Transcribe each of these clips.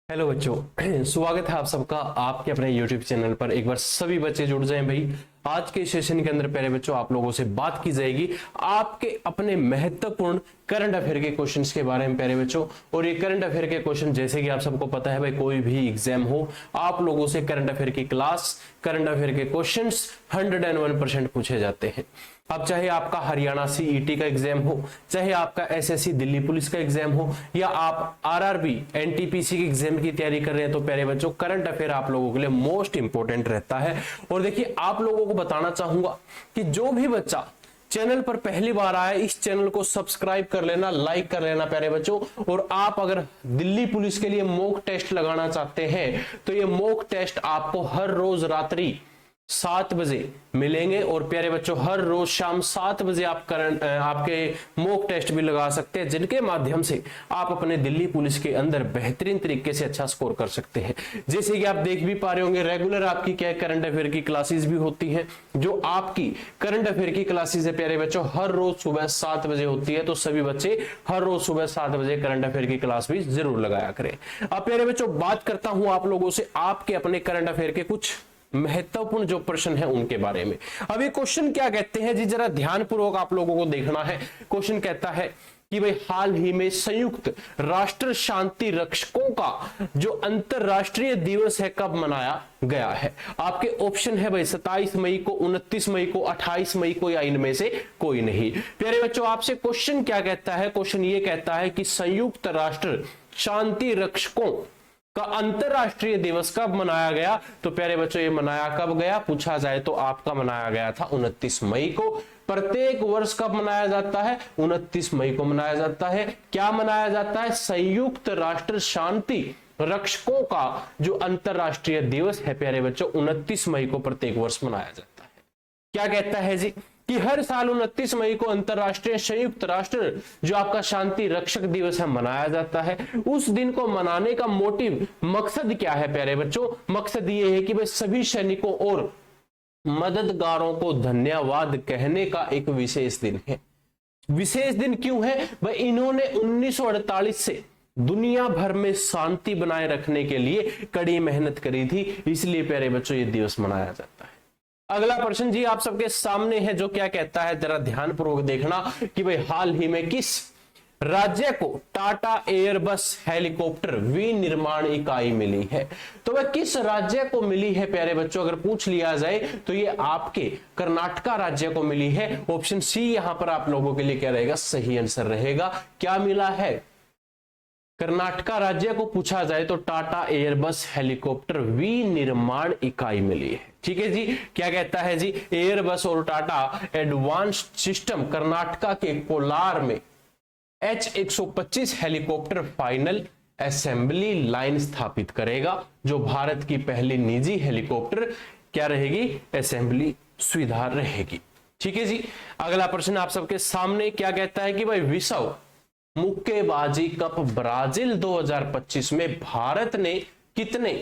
Hello बच्चों, स्वागत है आप सबका आपके अपने YouTube चैनल पर। एक बार सभी बच्चे जुड़ जाएं भाई। आज के सेशन के अंदर प्यारे बच्चों आप लोगों से बात की जाएगी आपके अपने महत्वपूर्ण करंट अफेयर के क्वेश्चंस के बारे में प्यारे बच्चों। और ये करंट अफेयर के क्वेश्चन जैसे कि आप सबको पता है भाई, कोई भी एग्जाम हो आप लोगों से करंट अफेयर की क्लास, करंट अफेयर के क्वेश्चंस 101% पूछे जाते हैं। अब चाहे आपका हरियाणा सीईटी का एग्जाम हो, चाहे आपका एसएससी दिल्ली पुलिस का एग्जाम हो, या आप आरआरबी एनटीपीसी के एग्जाम की तैयारी कर रहे हैं, तो प्यारे बच्चों करंट अफेयर आप लोगों के लिए मोस्ट इंपोर्टेंट रहता है। और देखिए आप लोगों को बताना चाहूंगा कि जो भी बच्चा चैनल पर पहली बार आया, इस चैनल को सब्सक्राइब कर लेना, लाइक कर लेना प्यारे बच्चों। और आप अगर दिल्ली पुलिस के लिए मॉक टेस्ट लगाना चाहते हैं तो ये मॉक टेस्ट आपको हर रोज रात्रि 7 बजे मिलेंगे। और प्यारे बच्चों हर रोज शाम 7 बजे आप आपके मॉक टेस्ट भी लगा सकते हैं, जिनके माध्यम से आप अपने दिल्ली पुलिस के अंदर बेहतरीन तरीके से अच्छा स्कोर कर सकते हैं। जैसे कि आप देख भी पा रहे होंगे, रेगुलर आपकी क्या करंट अफेयर की क्लासेस भी होती हैं। जो आपकी करंट अफेयर की क्लासेस है प्यारे बच्चों हर रोज सुबह 7 बजे होती है, तो सभी बच्चे हर रोज सुबह 7 बजे करंट अफेयर की क्लास भी जरूर लगाया करें। अब प्यारे बच्चों बात करता हूं आप लोगों से आपके अपने करंट अफेयर के कुछ महत्वपूर्ण जो प्रश्न है उनके बारे में। अब ये क्वेश्चन क्या कहते हैं जी, जरा ध्यानपूर्वक आप लोगों को देखना है। क्वेश्चन कहता है कि भाई हाल ही में संयुक्त राष्ट्र शांति रक्षकों का जो अंतरराष्ट्रीय दिवस है कब मनाया गया है। आपके ऑप्शन है भाई 27 मई को, 29 मई को, 28 मई को, या इनमें से कोई नहीं। प्यारे बच्चों आपसे क्वेश्चन क्या कहता है, क्वेश्चन ये कहता है कि संयुक्त राष्ट्र शांति रक्षकों का अंतरराष्ट्रीय दिवस कब मनाया गया। तो प्यारे बच्चों ये मनाया कब गया पूछा जाए तो आपका मनाया गया था 29 मई को। प्रत्येक वर्ष कब मनाया जाता है, 29 मई को मनाया जाता है। क्या मनाया जाता है, संयुक्त राष्ट्र शांति रक्षकों का जो अंतरराष्ट्रीय दिवस है प्यारे बच्चों 29 मई को प्रत्येक वर्ष मनाया जाता है। क्या कहता है जी कि हर साल 29 मई को अंतरराष्ट्रीय संयुक्त राष्ट्र जो आपका शांति रक्षक दिवस है मनाया जाता है। उस दिन को मनाने का मोटिव, मकसद क्या है प्यारे बच्चों, मकसद ये है कि भाई सभी सैनिकों और मददगारों को धन्यवाद कहने का एक विशेष दिन है। विशेष दिन क्यों है भाई, इन्होंने 1948 से दुनिया भर में शांति बनाए रखने के लिए कड़ी मेहनत करी थी, इसलिए प्यारे बच्चों ये दिवस मनाया जाता है। अगला प्रश्न जी आप सबके सामने है, जो क्या कहता है जरा ध्यानपूर्वक देखना कि भाई हाल ही में किस राज्य को टाटा एयरबस हेलीकॉप्टर विनिर्माण इकाई मिली है। तो वह किस राज्य को मिली है प्यारे बच्चों, अगर पूछ लिया जाए तो ये आपके कर्नाटका राज्य को मिली है। ऑप्शन सी यहां पर आप लोगों के लिए क्या रहेगा, सही आंसर रहेगा। क्या मिला है, कर्नाटका राज्य को पूछा जाए तो टाटा एयरबस हेलीकॉप्टर विनिर्माण इकाई मिली है। ठीक है जी, क्या कहता है जी, एयरबस और टाटा एडवांस्ड सिस्टम कर्नाटका के कोलार में H-125 helicopter final assembly line स्थापित करेगा, जो भारत की पहली निजी हेलीकॉप्टर क्या रहेगी, असेंबली सुविधा रहेगी। ठीक है जी, अगला प्रश्न आप सबके सामने क्या कहता है कि भाई विश्व मुक्केबाजी कप ब्राजील 2025 में भारत ने कितने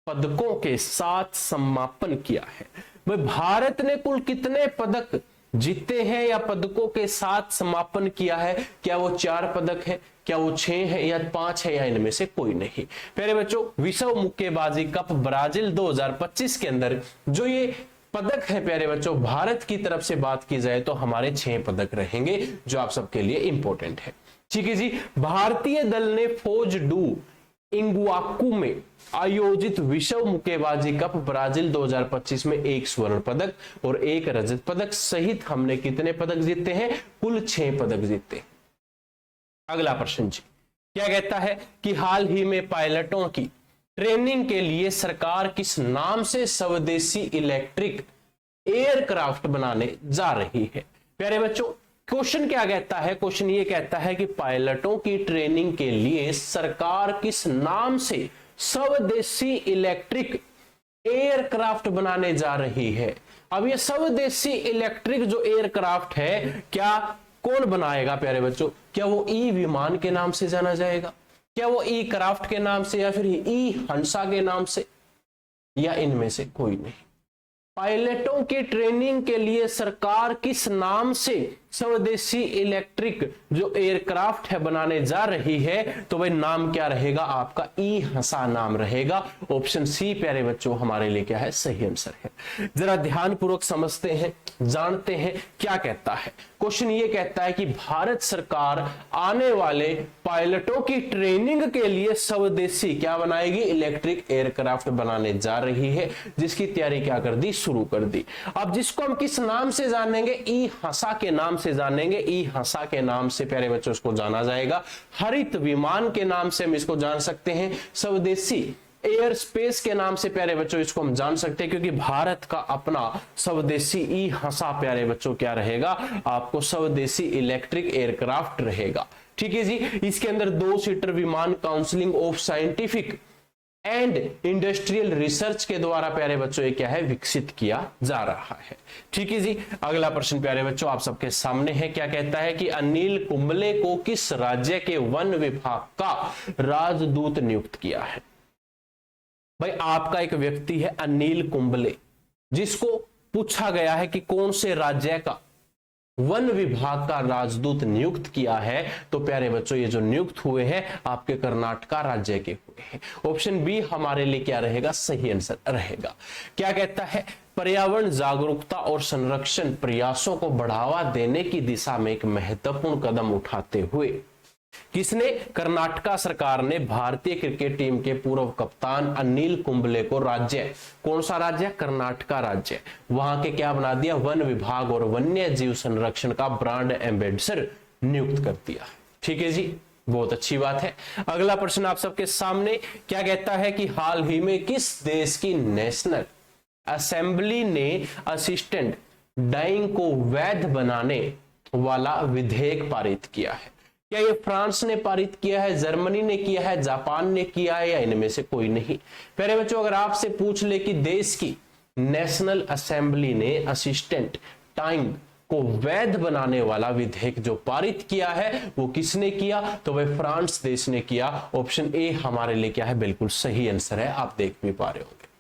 पदकों के साथ समापन किया है। भाई भारत ने कुल कितने पदक जीते हैं या पदकों के साथ समापन किया है, क्या वो 4 पदक है, क्या वो 6 है या 5 है, या इनमें से कोई नहीं। प्यारे बच्चों विश्व मुक्केबाजी कप ब्राजील 2025 के अंदर जो ये पदक है प्यारे बच्चों, भारत की तरफ से बात की जाए तो हमारे 6 पदक रहेंगे, जो आप सबके लिए इंपॉर्टेंट है। ठीक है जी, भारतीय दल ने फौज डू इंगुआकू में आयोजित विश्व मुक्केबाजी कप ब्राजील 2025 में 1 स्वर्ण पदक और 1 रजत पदक सहित हमने कितने पदक जीते हैं, कुल 6 पदक जीते। अगला प्रश्न जी क्या कहता है कि हाल ही में पायलटों की ट्रेनिंग के लिए सरकार किस नाम से स्वदेशी इलेक्ट्रिक एयरक्राफ्ट बनाने जा रही है। प्यारे बच्चों क्वेश्चन क्या कहता है, क्वेश्चन ये कहता है कि पायलटों की ट्रेनिंग के लिए सरकार किस नाम से स्वदेशी इलेक्ट्रिक एयरक्राफ्ट बनाने जा रही है। अब ये स्वदेशी इलेक्ट्रिक जो एयरक्राफ्ट है क्या कौन बनाएगा प्यारे बच्चों, क्या वो ई विमान के नाम से जाना जाएगा, क्या वो ई क्राफ्ट के नाम से, या फिर ई हंसा के नाम से, या इनमें से कोई नहीं। पायलटों की ट्रेनिंग के लिए सरकार किस नाम से स्वदेशी इलेक्ट्रिक जो एयरक्राफ्ट है बनाने जा रही है, तो भाई नाम क्या रहेगा आपका, ई हंसा नाम रहेगा। ऑप्शन सी प्यारे बच्चों हमारे लिए क्या है, सही आंसर है। जरा ध्यानपूर्वक समझते हैं, जानते हैं क्या कहता है। क्वेश्चन ये कहता है कि भारत सरकार आने वाले पायलटों की ट्रेनिंग के लिए स्वदेशी क्या बनाएगी, इलेक्ट्रिक एयरक्राफ्ट बनाने जा रही है, जिसकी तैयारी क्या कर दी, शुरू कर दी। अब जिसको हम किस नाम से जानेंगे, ई हंसा के नाम से जानेंगे। ई हंसा के नाम से प्यारे बच्चों इसको जाना जाएगा। हरित विमान के नाम से हम इसको जान सकते हैं। स्वदेशी एयर स्पेस के नाम से प्यारे बच्चों इसको हम जान सकते हैं, क्योंकि भारत का अपना स्वदेशी ई हंसा प्यारे बच्चों क्या रहेगा, आपको स्वदेशी इलेक्ट्रिक एयरक्राफ्ट रहेगा। ठीक है जी। इसके अंदर 2 सीटर विमान counselling of scientific and industrial research के द्वारा प्यारे बच्चों ये क्या है, विकसित किया जा रहा है। ठीक है जी। अगला प्रश्न प्यारे बच्चों आप सबके सामने है। क्या कहता है कि अनिल कुंबले को किस राज्य के वन विभाग का राजदूत नियुक्त किया है। भाई आपका एक व्यक्ति है अनिल कुंबले, जिसको पूछा गया है कि कौन से राज्य का वन विभाग का राजदूत नियुक्त किया है, तो प्यारे बच्चों ये जो नियुक्त हुए हैं आपके कर्नाटका राज्य के हुए हैं। ऑप्शन बी हमारे लिए क्या रहेगा, सही आंसर रहेगा। क्या कहता है, पर्यावरण जागरूकता और संरक्षण प्रयासों को बढ़ावा देने की दिशा में एक महत्वपूर्ण कदम उठाते हुए किसने, कर्नाटका सरकार ने भारतीय क्रिकेट टीम के पूर्व कप्तान अनिल कुंबले को राज्य, कौन सा राज्य, कर्नाटका राज्य, वहां के क्या बना दिया, वन विभाग और वन्य जीव संरक्षण का ब्रांड एम्बेसडर नियुक्त कर दिया। ठीक है जी, बहुत अच्छी बात है। अगला प्रश्न आप सबके सामने क्या कहता है कि हाल ही में किस देश की नेशनल असेंबली ने असिस्टेंट डाइंग को वैध बनाने वाला विधेयक पारित किया है। क्या ये फ्रांस ने पारित किया है, जर्मनी ने किया है, जापान ने किया है, या इनमें से कोई नहीं। प्यारे बच्चों अगर आपसे पूछ ले कि देश की नेशनल असेंबली ने असिस्टेंट डाइंग को वैध बनाने वाला विधेयक जो पारित किया है वो किसने किया, तो वह फ्रांस देश ने किया। ऑप्शन ए हमारे लिए क्या है, बिल्कुल सही आंसर है, आप देख भी पा रहे होंगे।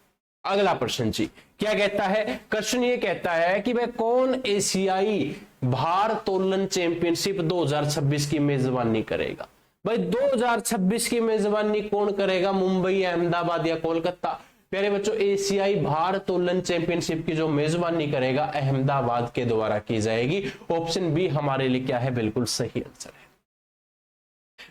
अगला प्रश्न जी क्या कहता है, क्वेश्चन ये कहता है कि वह कौन एशियाई भारोत्तोलन चैंपियनशिप 2026 की मेजबानी करेगा। भाई 2026 की मेजबानी कौन करेगा, मुंबई, अहमदाबाद या कोलकाता। प्यारे बच्चों एशियाई भारोत्तोलन चैंपियनशिप की जो मेजबानी करेगा अहमदाबाद के द्वारा की जाएगी। ऑप्शन बी हमारे लिए क्या है, बिल्कुल सही आंसर है।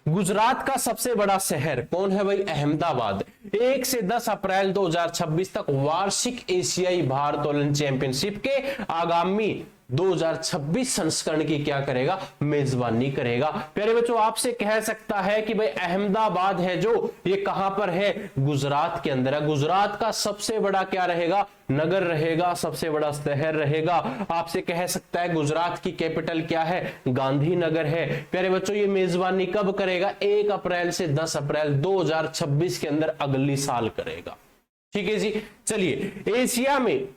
गुजरात का सबसे बड़ा शहर कौन है भाई, अहमदाबाद। 1 से 10 अप्रैल 2026 तक वार्षिक एशियाई भारोत्तोलन चैंपियनशिप के आगामी 2026 संस्करण की क्या करेगा, मेजबानी करेगा। प्यारे बच्चों आपसे कह सकता है कि भाई अहमदाबाद है जो ये कहां पर है, गुजरात के अंदर है। गुजरात का सबसे बड़ा क्या रहेगा, नगर रहेगा, सबसे बड़ा शहर रहेगा। आपसे कह सकता है गुजरात की कैपिटल क्या है, गांधीनगर है। प्यारे बच्चों ये मेजबानी कब करेगा, 1 अप्रैल से 10 अप्रैल 2026 के अंदर अगली साल करेगा। ठीक है जी। चलिए एशिया में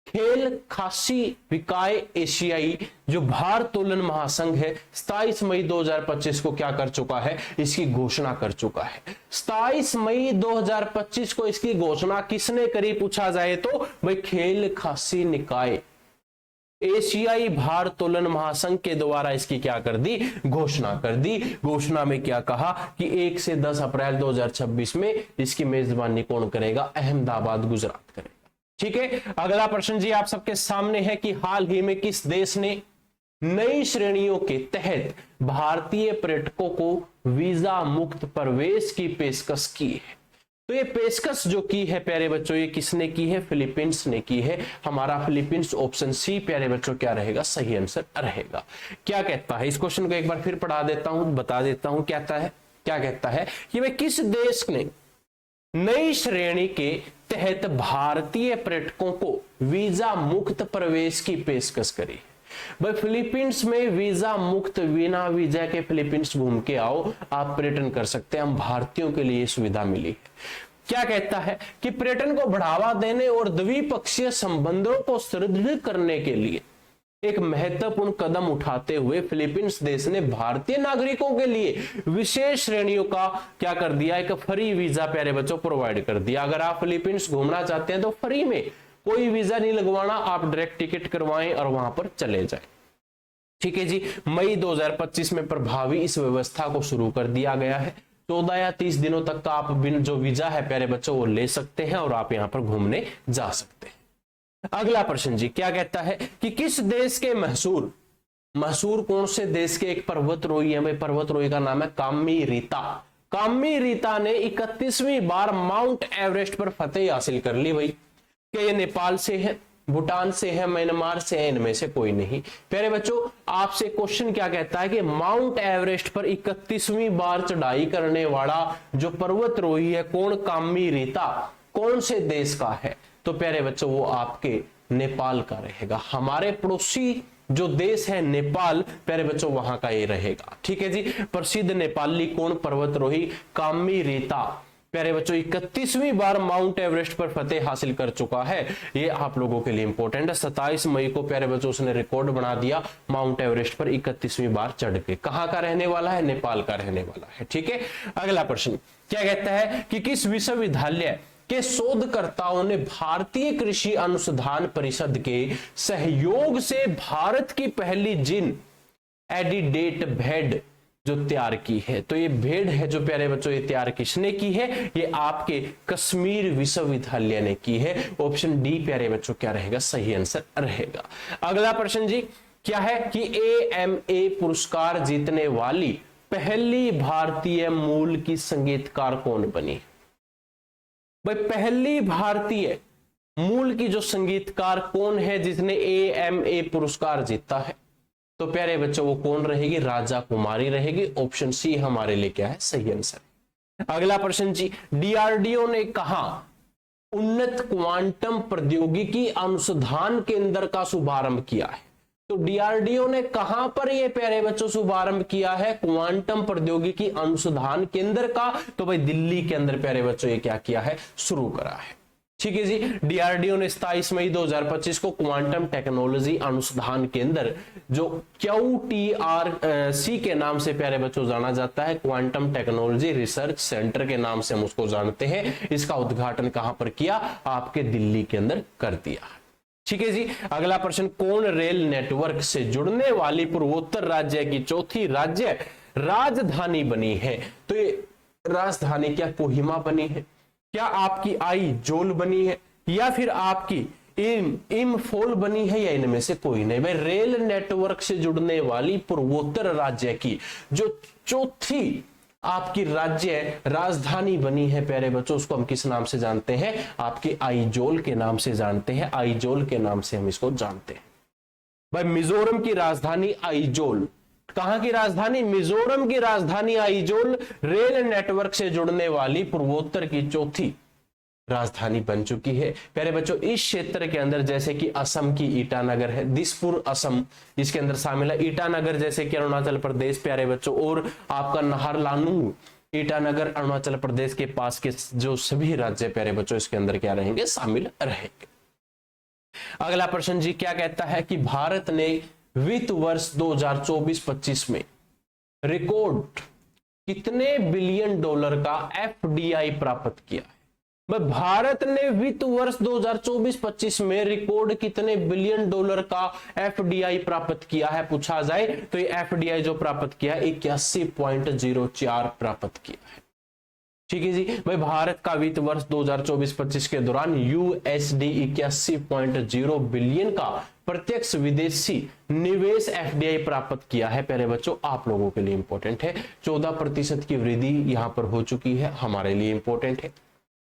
खेल खासी विकाय एशियाई जो भारोत्तोलन महासंघ है 27 मई 2025 को क्या कर चुका है, इसकी घोषणा कर चुका है। 27 मई 2025 को इसकी घोषणा किसने करी पूछा जाए तो भाई खेल खासी निकाय एशियाई भारोत्तोलन महासंघ के द्वारा इसकी क्या कर दी, घोषणा कर दी। घोषणा में क्या कहा कि 1 से 10 अप्रैल 2026 में इसकी मेजबानी कौन करेगा, अहमदाबाद गुजरात करेगा। ठीक है। अगला प्रश्न जी आप सबके सामने है कि हाल ही में किस देश ने नई श्रेणियों के तहत भारतीय पर्यटकों को वीजा मुक्त प्रवेश की पेशकश की है। तो ये पेशकश जो की है प्यारे बच्चों ये किसने की है, फिलीपींस ने की है। हमारा फिलीपींस ऑप्शन सी प्यारे बच्चों क्या रहेगा, सही आंसर रहेगा। क्या कहता है, इस क्वेश्चन को एक बार फिर पढ़ा देता हूं, बता देता हूं क्या कहता है कि भाई किस देश ने नई श्रेणी के तहत भारतीय पर्यटकों को वीजा मुक्त प्रवेश की पेशकश करी है। भाई फिलीपींस में वीजा मुक्त, बिना वीजा के फिलीपींस घूम के आओ, आप पर्यटन कर सकते हैं। हम भारतीयों के लिए सुविधा मिली है। क्या कहता है कि पर्यटन को बढ़ावा देने और द्विपक्षीय संबंधों को सुदृढ़ करने के लिए एक महत्वपूर्ण कदम उठाते हुए फिलीपींस देश ने भारतीय नागरिकों के लिए विशेष श्रेणियों का क्या कर दिया, एक फ्री वीजा प्यारे बच्चों प्रोवाइड कर दिया। अगर आप फिलीपींस घूमना चाहते हैं तो फ्री में, कोई वीजा नहीं लगवाना, आप डायरेक्ट टिकट करवाएं और वहां पर चले जाएं। ठीक है जी। मई 2025 में प्रभावी इस व्यवस्था को शुरू कर दिया गया है। 14 या 30 दिनों तक का आप बिन जो वीजा है प्यारे बच्चों वो ले सकते हैं और आप यहां पर घूमने जा सकते हैं। अगला प्रश्न जी क्या कहता है कि किस देश के मशहूर कौन से देश के एक पर्वतरोही है? भाई पर्वतरोही का नाम है कामी रीता। कामी रीता ने 31वीं बार माउंट एवरेस्ट पर फतेह हासिल कर ली। भाई क्या ये नेपाल से है, भूटान से है, म्यांमार से है? इनमें से कोई नहीं। प्यारे बच्चों आपसे क्वेश्चन क्या कहता है कि माउंट एवरेस्ट पर 31वीं बार चढ़ाई करने वाला जो पर्वतरोही है कौन? कामी रीता कौन से देश का है? तो प्यारे बच्चों वो आपके नेपाल का रहेगा। हमारे पड़ोसी जो देश है नेपाल, प्यारे बच्चों वहां का ये रहेगा। ठीक है जी। प्रसिद्ध नेपाली कौन पर्वतरोही? कामी रीता। प्यारे बच्चों 31वीं बार माउंट एवरेस्ट पर फतेह हासिल कर चुका है। ये आप लोगों के लिए इंपॉर्टेंट है। 27 मई को प्यारे बच्चों उसने रिकॉर्ड बना दिया माउंट एवरेस्ट पर 31वीं बार चढ़ के। कहां का रहने वाला है? नेपाल का रहने वाला है। ठीक है। अगला प्रश्न क्या कहता है कि किस विश्वविद्यालय के शोधकर्ताओं ने भारतीय कृषि अनुसंधान परिषद के सहयोग से भारत की पहली जीन एडिडेट भेड़ जो तैयार की है? तो ये भेड़ है जो प्यारे बच्चों ये तैयार किसने की है? ये आपके कश्मीर विश्वविद्यालय ने की है। ऑप्शन डी प्यारे बच्चों क्या रहेगा? सही आंसर रहेगा। अगला प्रश्न जी क्या है कि AMA पुरस्कार जीतने वाली पहली भारतीय मूल की संगीतकार कौन बनी? भाई पहली भारतीय मूल की जो संगीतकार कौन है जिसने AMA पुरस्कार जीता है? तो प्यारे बच्चों वो कौन रहेगी? राजा कुमारी रहेगी। ऑप्शन सी हमारे लिए क्या है? सही आंसर। अगला प्रश्न जी DRDO ने कहा उन्नत क्वांटम प्रौद्योगिकी अनुसंधान केंद्र का शुभारंभ किया है? तो DRDO ने कहां पर ये प्यारे बच्चों शुभारंभ किया है क्वांटम प्रौद्योगिकी अनुसंधान केंद्र का? तो भाई दिल्ली के अंदर प्यारे बच्चों ये क्या किया है? शुरू करा है। ठीक है जी। DRDO ने 27 मई 2025 को क्वांटम टेक्नोलॉजी अनुसंधान केंद्र जो QTRC के नाम से प्यारे बच्चों जाना जाता है, क्वांटम टेक्नोलॉजी रिसर्च सेंटर के नाम से हम उसको जानते हैं, इसका उद्घाटन कहां पर किया? आपके दिल्ली के अंदर कर दिया। ठीक है जी। अगला प्रश्न कौन रेल नेटवर्क से जुड़ने वाली पूर्वोत्तर राज्य की चौथी राज्य राजधानी बनी है? तो ये राजधानी क्या कोहिमा बनी है? क्या आपकी आइजोल बनी है या फिर आपकी इम्फॉल बनी है? या इनमें से कोई नहीं। भाई रेल नेटवर्क से जुड़ने वाली पूर्वोत्तर राज्य की जो चौथी आपकी राज्य राजधानी बनी है प्यारे बच्चों उसको हम किस नाम से जानते हैं? आपकी आइजोल के नाम से जानते हैं। आइजोल के नाम से हम इसको जानते हैं। भाई मिजोरम की राजधानी आइजोल। कहां की राजधानी? मिजोरम की राजधानी आइजोल रेल नेटवर्क से जुड़ने वाली पूर्वोत्तर की चौथी राजधानी बन चुकी है। प्यारे बच्चों इस क्षेत्र के अंदर जैसे कि असम की ईटानगर है, दिसपुर असम इसके अंदर शामिल है। ईटानगर जैसे कि अरुणाचल प्रदेश प्यारे बच्चों, और आपका नाहरलागुन ईटानगर अरुणाचल प्रदेश के पास के जो सभी राज्य प्यारे बच्चों इसके अंदर क्या रहेंगे? शामिल रहेंगे। अगला प्रश्न जी क्या कहता है कि भारत ने वित्त वर्ष 2024-25 में रिकॉर्ड कितने बिलियन डॉलर का FDI प्राप्त किया है? भारत ने वित्त वर्ष 2024-25 में रिकॉर्ड कितने बिलियन डॉलर का FDI प्राप्त किया है पूछा जाए तो ये FDI जो प्राप्त किया है 81.04 प्राप्त किया है। ठीक है जी। भाई भारत का वित्त वर्ष 2024-25 के दौरान USD 81.0 बिलियन का प्रत्यक्ष विदेशी निवेश FDI प्राप्त किया है। प्यारे बच्चों आप लोगों के लिए इंपॉर्टेंट है। 14% की वृद्धि यहां पर हो चुकी है, हमारे लिए इंपॉर्टेंट है।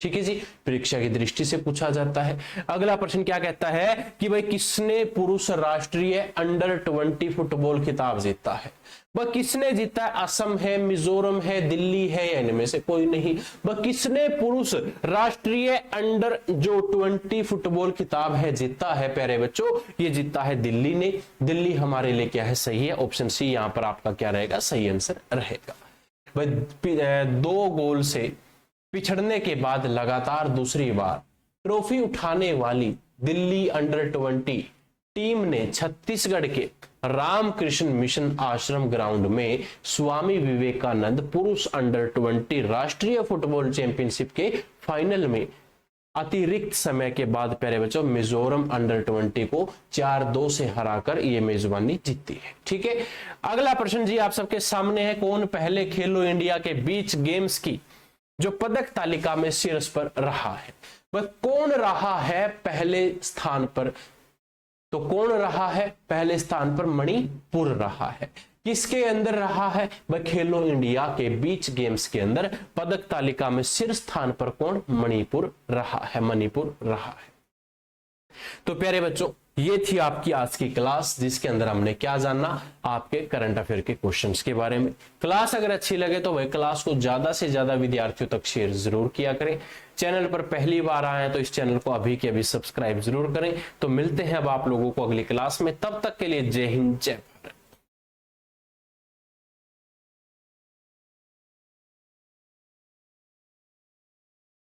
ठीक है जी, परीक्षा की दृष्टि से पूछा जाता है। अगला प्रश्न क्या कहता है कि भाई किसने पुरुष राष्ट्रीय अंडर 20 फुटबॉल खिताब जीता है? वह किसने जीता है? असम है, मिजोरम है, दिल्ली है, या इनमें से कोई नहीं। वह किसने पुरुष राष्ट्रीय अंडर जो 20 फुटबॉल खिताब है जीता है? प्यारे बच्चों ये जीता है दिल्ली ने। दिल्ली हमारे लिए क्या है? सही है। ऑप्शन सी यहां पर आपका क्या रहेगा? सही आंसर रहेगा। भाई 2 गोल से पिछड़ने के बाद लगातार दूसरी बार ट्रॉफी उठाने वाली दिल्ली अंडर 20 टीम ने छत्तीसगढ़ के रामकृष्ण मिशन आश्रम ग्राउंड में स्वामी विवेकानंद पुरुष अंडर 20 राष्ट्रीय फुटबॉल चैंपियनशिप के फाइनल में अतिरिक्त समय के बाद प्यारे बच्चों मिजोरम अंडर 20 को 4-2 से हराकर ये मेजबानी जीतती है। ठीक है, अगला प्रश्न जी आप सबके सामने है, कौन पहले खेलो इंडिया के बीच गेम्स की जो पदक तालिका में शीर्ष पर रहा है? वह कौन रहा है पहले स्थान पर? तो कौन रहा है पहले स्थान पर? मणिपुर रहा है। किसके अंदर रहा है? वह खेलो इंडिया के बीच गेम्स के अंदर पदक तालिका में शीर्ष स्थान पर कौन? मणिपुर रहा है, मणिपुर रहा है। तो प्यारे बच्चों ये थी आपकी आज की क्लास, जिसके अंदर हमने क्या जानना? आपके करंट अफेयर के क्वेश्चंस के बारे में। क्लास अगर अच्छी लगे तो वह क्लास को ज्यादा से ज्यादा विद्यार्थियों तक शेयर जरूर किया करें। चैनल पर पहली बार आए हैं तो इस चैनल को अभी के अभी सब्सक्राइब जरूर करें। तो मिलते हैं अब आप लोगों को अगली क्लास में, तब तक के लिए जय हिंद जय भारत।